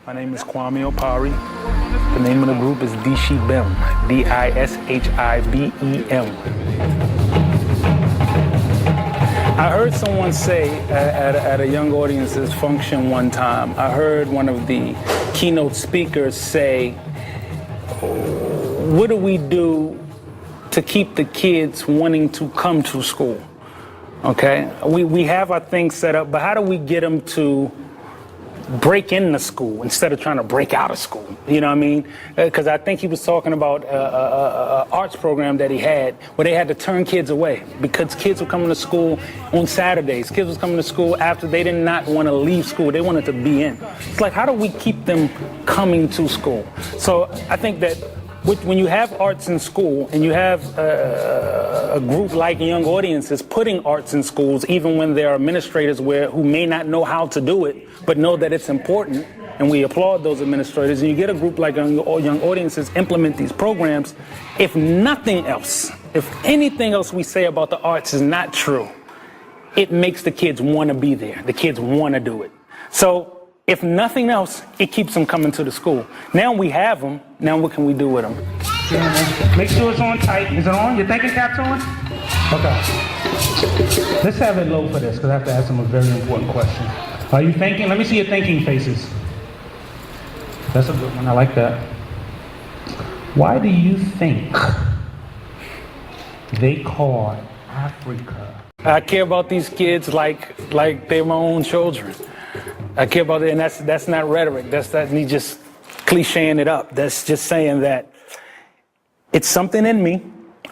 My name is Kwame Opari. The name of the group is Dishibem, Dishibem. I heard someone say at a young audience's function one time, I heard one of the keynote speakers say, what do we do to keep the kids wanting to come to school? Okay, we have our things set up, but how do we get them to break into school instead of trying to break out of school? You know what I mean? Because I think he was talking about an arts program that he had where they had to turn kids away because kids were coming to school on Saturdays. Kids was coming to school after they did not want to leave school. They wanted to be in. It's like, how do we keep them coming to school? So I think that when you have arts in school and you have a group like Young Audiences putting arts in schools, even when there are administrators who may not know how to do it, but know that it's important, and we applaud those administrators, and you get a group like Young Audiences implement these programs, if nothing else, if anything else we say about the arts is not true, it makes the kids want to be there. The kids want to do it. So if nothing else, it keeps them coming to the school. Now we have them. Now what can we do with them? Make sure it's on tight. Is it on? Your thinking cap's on? Okay. Let's have it low for this because I have to ask them a very important question. Are you thinking? Let me see your thinking faces. That's a good one. I like that. Why do you think they call Africa? I care about these kids like they're my own children. I care about it, and that's not rhetoric. That's me just clichéing it up. That's just saying that it's something in me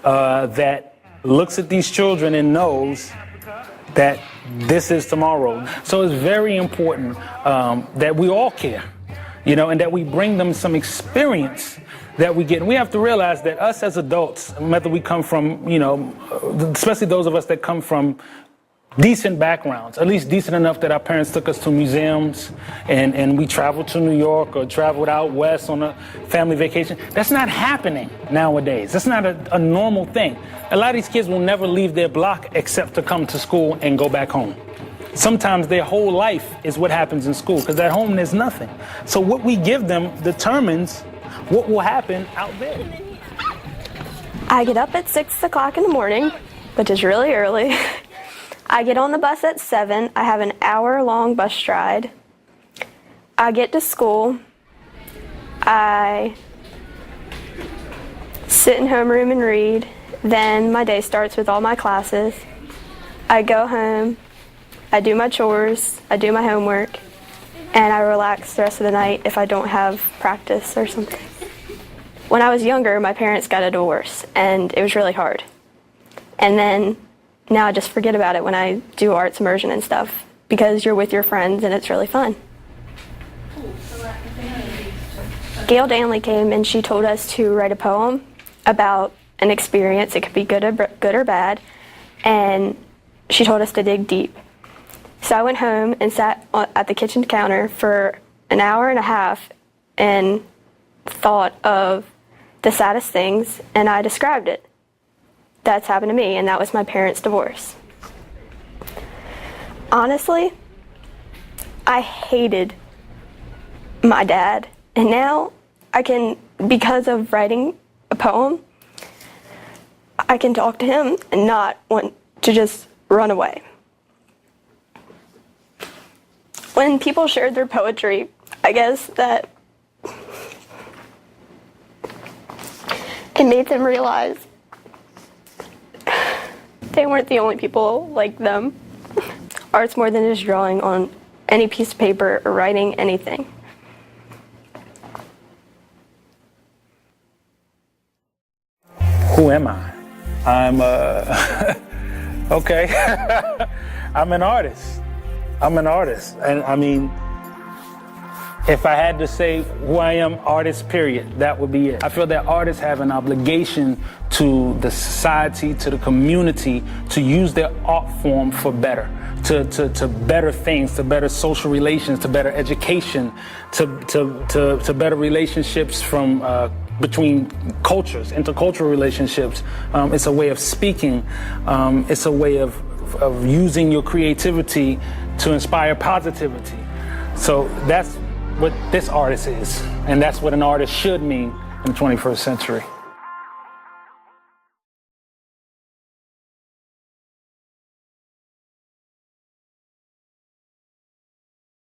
that looks at these children and knows that this is tomorrow. So it's very important that we all care, and that we bring them some experience that we get. And we have to realize that us as adults, whether we come from, especially those of us that come from decent backgrounds, at least decent enough that our parents took us to museums and we traveled to New York or traveled out west on a family vacation. That's not happening nowadays. That's not a normal thing. A lot of these kids will never leave their block except to come to school and go back home. Sometimes their whole life is what happens in school because at home there's nothing. So what we give them determines what will happen out there. I get up at 6 o'clock in the morning, which is really early. I get on the bus at 7. I have an hour-long bus ride. I get to school. I sit in homeroom and read. Then my day starts with all my classes. I go home. I do my chores. I do my homework. And I relax the rest of the night if I don't have practice or something. When I was younger, my parents got a divorce, and it was really hard. And then now I just forget about it when I do arts immersion and stuff because you're with your friends and it's really fun. Gail Danley came and she told us to write a poem about an experience. It could be good or bad, and she told us to dig deep. So I went home and sat at the kitchen counter for an hour and a half and thought of the saddest things, and I described it. That's happened to me, and that was my parents' divorce. Honestly, I hated my dad, and now I can, because of writing a poem, I can talk to him and not want to just run away. When people shared their poetry, I guess that it made them realize they weren't the only people like them. Art's more than just drawing on any piece of paper or writing anything. Who am I? I'm okay. I'm an artist. And I mean, if I had to say who I am, artist, period, that would be it. I feel that artists have an obligation to the society, to the community, to use their art form for better, to better things, to better social relations, to better education, to better relationships from between cultures, intercultural relationships. It's a way of speaking. It's a way of using your creativity to inspire positivity. So that's what this artist is. And that's what an artist should mean in the 21st century.